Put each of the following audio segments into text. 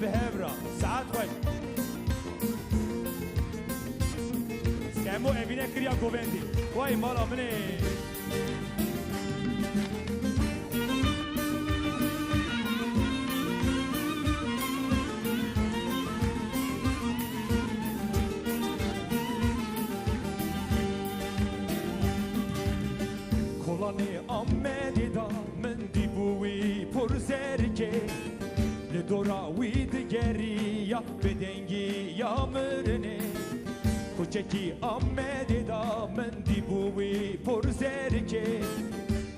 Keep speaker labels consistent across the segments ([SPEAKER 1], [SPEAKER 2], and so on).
[SPEAKER 1] بهبرا ساعت خوش سكامو ابینه کریا گوبندی وای مالا منی kolani amedi da من دی بوی پر زرکه لدورا وید گری یا بدنگی یا مرنه کوچکی آمدی دا من دی بوی پر زرکه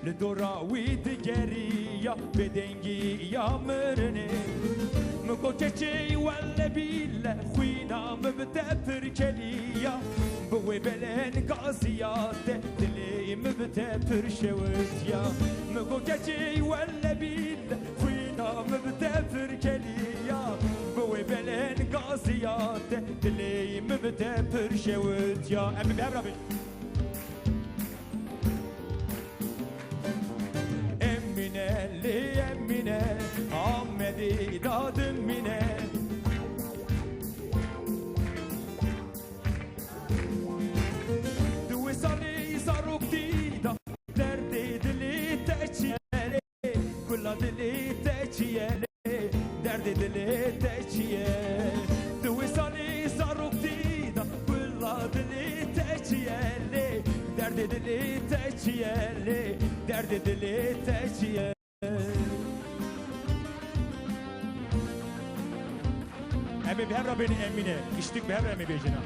[SPEAKER 1] لدورا وید گری یا بدنگی یا مرنه مگو چچی ولا بیل خوینا مبتفر کلیا بوی بلن قاسیات دلی مبتفر شوتیا مگو چچی ولا بیل خوینا مبتفر کلیا بوی بلن قاسیات دلی مبتفر شوتیا امی بهم رابی امینه لی امینه آمدی دادم مینه دو سالی زاروک دیدا دردی دلی تچیله کلا دلی تچیله دردی دلی تچیله دو سالی زاروک دیدا کلا دلی تچیله دردی دلی تچیله دردی دلی تچیله Emi bir hemra beni emine, iştik bir hemra emi bejina.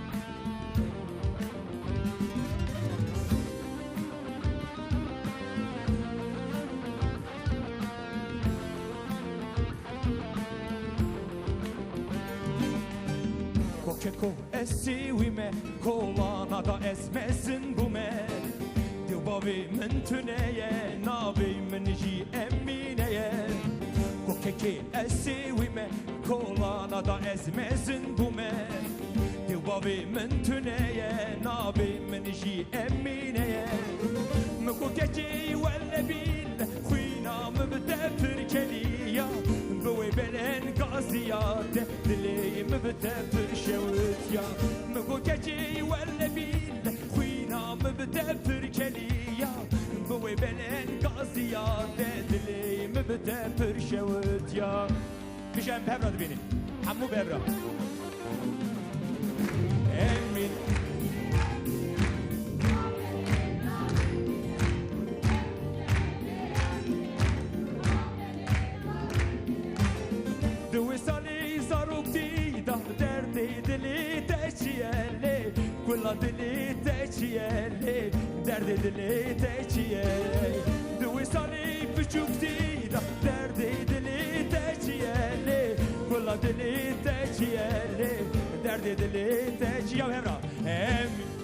[SPEAKER 1] Kokeko esiwime, kolana da esmesin bu me. Dibavi min tüneye, navi min ji emineye. Kokeki esiwime, kolana da ezmesin bu me. Dibavi min tüneye, navi min ji emineye. Kokeki velle bil, khuyna mebtefir keliya. Bui belen gaziyat, dili mebtefir şevtya. Kokeki velle bil, khuyna mebtefir keliya. Bui belen gaziyat, dili mebtefir şevtya. Kışan bevradı beni. Ammu bevra. Emin. Due sali zaruk dida derdi dili teçiyeli Kulla dili teçiyeli derdi dili teçiyeli Due sali küçük dida derdi dili teçiyeli Kulla dili teçiyeli derdi dili teçiyeli Ya hevra emin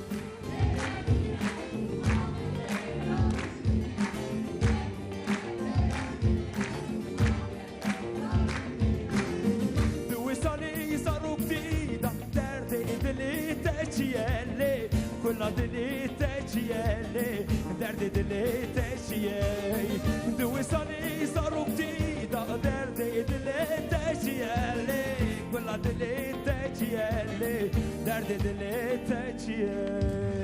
[SPEAKER 1] Kulla dili teçiyeli derdi dili teçiyeli Due sali zaruk dida derdi dili teçiyeli Kulla dili teçiyeli derdi dili teçiyeli